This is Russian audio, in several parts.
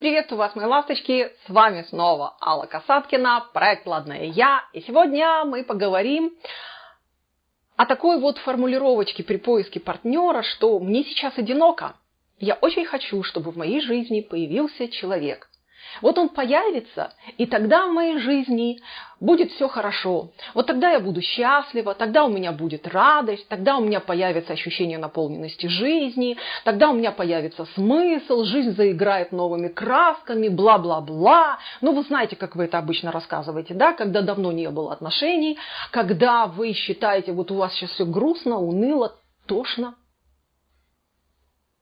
Приветствую вас, мои ласточки! С вами снова Алла Касаткина, проект «Ладная я». И сегодня мы поговорим о такой вот формулировочке при поиске партнера, что мне сейчас одиноко. Я очень хочу, чтобы в моей жизни появился человек. Вот он появится, и тогда в моей жизни будет все хорошо. Вот тогда я буду счастлива, тогда у меня будет радость, тогда у меня появится ощущение наполненности жизни, тогда у меня появится смысл, жизнь заиграет новыми красками, бла-бла-бла. Ну, вы знаете, как вы это обычно рассказываете, да, когда давно не было отношений, когда вы считаете, вот у вас сейчас все грустно, уныло, тошно,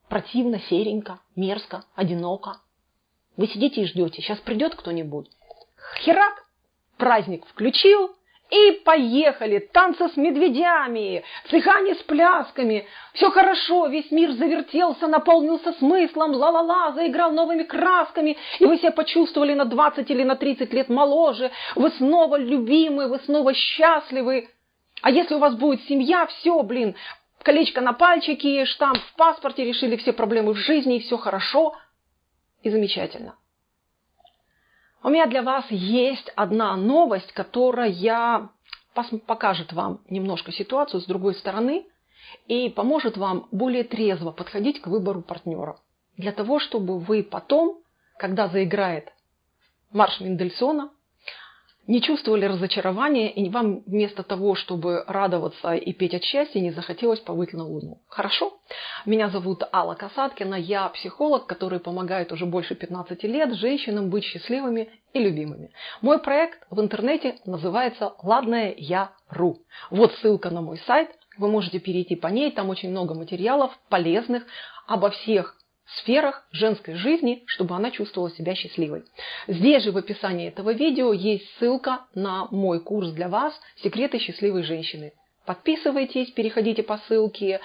противно, серенько, мерзко, одиноко. Вы сидите и ждете, сейчас придет кто-нибудь. Херак, праздник включил, и поехали. Танцы с медведями, цыгане с плясками. Все хорошо, весь мир завертелся, наполнился смыслом, ла-ла-ла, заиграл новыми красками. И вы себя почувствовали на 20 или на 30 лет моложе. Вы снова любимы, вы снова счастливы. А если у вас будет семья, все, колечко на пальчике, штамп в паспорте, решили все проблемы в жизни, и все хорошо. И замечательно. У меня для вас есть одна новость, которая покажет вам немножко ситуацию с другой стороны и поможет вам более трезво подходить к выбору партнера. Для того, чтобы вы потом, когда заиграет марш Мендельсона, не чувствовали разочарования, и вам вместо того, чтобы радоваться и петь от счастья, не захотелось повыть на Луну. Хорошо? Меня зовут Алла Касаткина, я психолог, который помогает уже больше 15 лет женщинам быть счастливыми и любимыми. Мой проект в интернете называется «Ладная я.ру». Вот ссылка на мой сайт, вы можете перейти по ней, там очень много материалов полезных обо всех сферах женской жизни, чтобы она чувствовала себя счастливой. Здесь же в описании этого видео есть ссылка на мой курс для вас «Секреты счастливой женщины». Подписывайтесь, переходите по ссылке,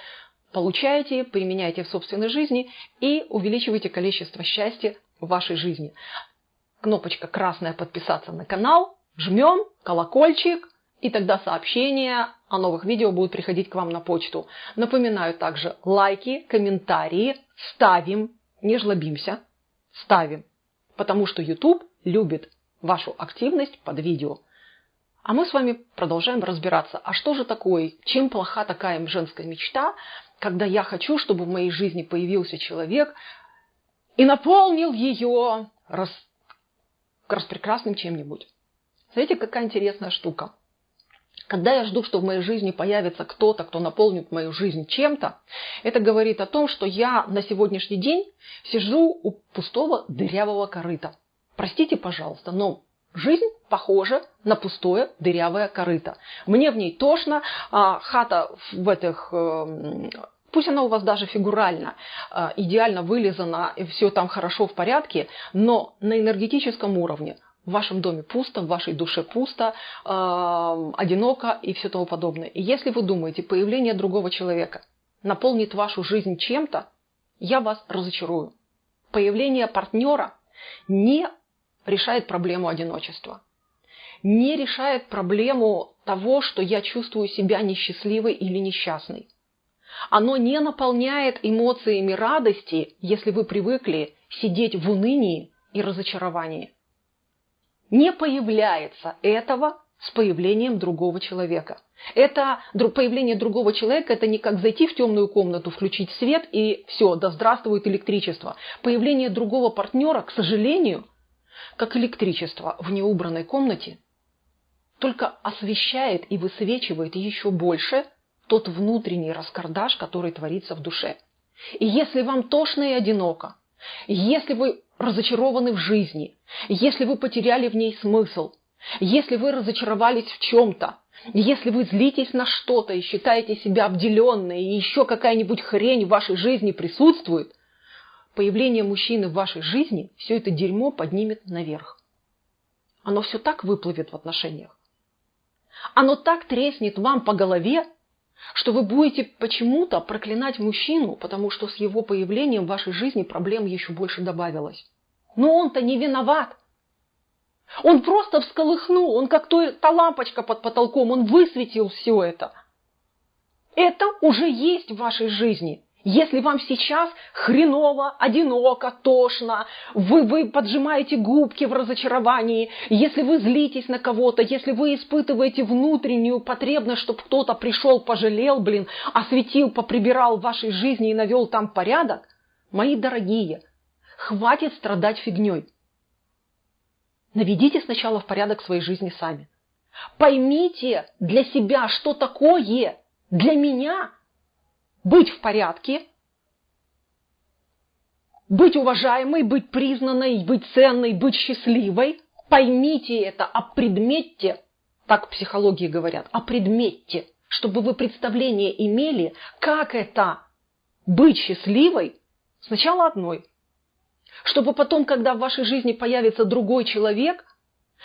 получайте, применяйте в собственной жизни и увеличивайте количество счастья в вашей жизни. Кнопочка красная «Подписаться на канал», жмем, колокольчик, и тогда сообщения о новых видео будут приходить к вам на почту. Напоминаю также лайки, комментарии, ставим, не жлобимся, ставим, потому что YouTube любит вашу активность под видео. А мы с вами продолжаем разбираться, а что же такое, чем плоха такая женская мечта, когда я хочу, чтобы в моей жизни появился человек и наполнил ее распрекрасным чем-нибудь. Смотрите, какая интересная штука. Когда я жду, что в моей жизни появится кто-то, кто наполнит мою жизнь чем-то, это говорит о том, что я на сегодняшний день сижу у пустого дырявого корыта. Простите, пожалуйста, но жизнь похожа на пустое дырявое корыто. Мне в ней тошно, хата в этих... Пусть она у вас даже фигурально, идеально вылизана, и все там хорошо в порядке, но на энергетическом уровне в вашем доме пусто, в вашей душе пусто, одиноко и все тому подобное. И если вы думаете, появление другого человека наполнит вашу жизнь чем-то, я вас разочарую. Появление партнера не решает проблему одиночества, не решает проблему того, что я чувствую себя несчастливой или несчастной. Оно не наполняет эмоциями радости, если вы привыкли сидеть в унынии и разочаровании. Не появляется этого с появлением другого человека. Это появление другого человека, это не как зайти в темную комнату, включить свет и все, да здравствует электричество. Появление другого партнера, к сожалению, как электричество в неубранной комнате, только освещает и высвечивает еще больше тот внутренний раскардаш, который творится в душе. И если вам тошно и одиноко, если вы разочарованы в жизни, если вы потеряли в ней смысл, если вы разочаровались в чем-то, если вы злитесь на что-то и считаете себя обделенной, и еще какая-нибудь хрень в вашей жизни присутствует, появление мужчины в вашей жизни все это дерьмо поднимет наверх. Оно все так выплывет в отношениях. Оно так треснет вам по голове, что вы будете почему-то проклинать мужчину, потому что с его появлением в вашей жизни проблем еще больше добавилось. Но он-то не виноват. Он просто всколыхнул, он как та лампочка под потолком, он высветил все это. Это уже есть в вашей жизни. Если вам сейчас хреново, одиноко, тошно, вы поджимаете губки в разочаровании, если вы злитесь на кого-то, если вы испытываете внутреннюю потребность, чтобы кто-то пришел, пожалел, осветил, поприбирал в вашей жизни и навел там порядок, мои дорогие, хватит страдать фигней. Наведите сначала в порядок своей жизни сами. Поймите для себя, что такое для меня быть в порядке, быть уважаемой, быть признанной, быть ценной, быть счастливой. Поймите это, опредметьте, так в психологии говорят, опредметьте, чтобы вы представление имели, как это быть счастливой сначала одной. Чтобы потом, когда в вашей жизни появится другой человек,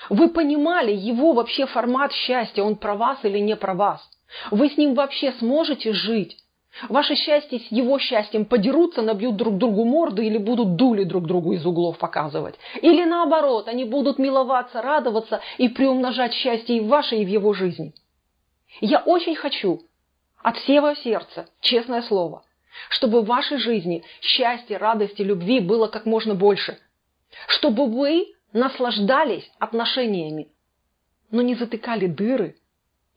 вы понимали его вообще формат счастья, он про вас или не про вас. Вы с ним вообще сможете жить. Ваше счастье с его счастьем подерутся, набьют друг другу морды или будут дули друг другу из углов показывать. Или наоборот, они будут миловаться, радоваться и приумножать счастье и в вашей, и в его жизни. Я очень хочу от всего сердца, честное слово, чтобы в вашей жизни счастья, радости, любви было как можно больше. Чтобы вы наслаждались отношениями, но не затыкали дыры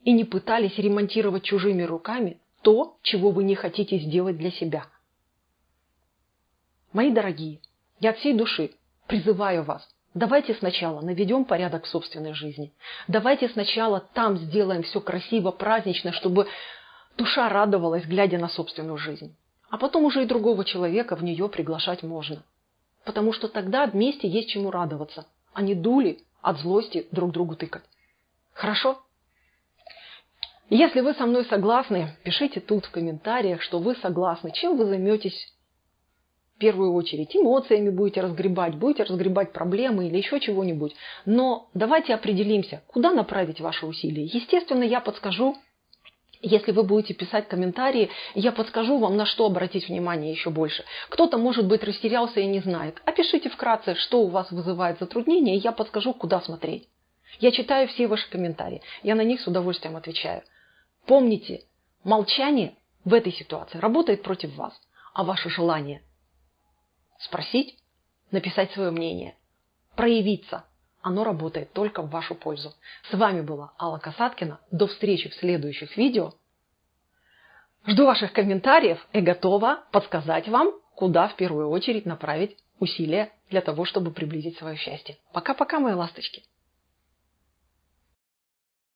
и не пытались ремонтировать чужими руками то, чего вы не хотите сделать для себя. Мои дорогие, я от всей души призываю вас, давайте сначала наведем порядок в собственной жизни. Давайте сначала там сделаем все красиво, празднично, чтобы душа радовалась, глядя на собственную жизнь. А потом уже и другого человека в нее приглашать можно. Потому что тогда вместе есть чему радоваться, а не дули от злости друг другу тыкать. Хорошо? Если вы со мной согласны, пишите тут в комментариях, что вы согласны, чем вы займетесь в первую очередь. Эмоциями будете разгребать проблемы или еще чего-нибудь. Но давайте определимся, куда направить ваши усилия. Естественно, я подскажу, если вы будете писать комментарии, я подскажу вам, на что обратить внимание еще больше. Кто-то, может быть, растерялся и не знает. Опишите вкратце, что у вас вызывает затруднение, и я подскажу, куда смотреть. Я читаю все ваши комментарии, я на них с удовольствием отвечаю. Помните, молчание в этой ситуации работает против вас, а ваше желание спросить, написать свое мнение, проявиться, оно работает только в вашу пользу. С вами была Алла Касаткина. До встречи в следующих видео. Жду ваших комментариев и готова подсказать вам, куда в первую очередь направить усилия для того, чтобы приблизить свое счастье. Пока-пока, мои ласточки.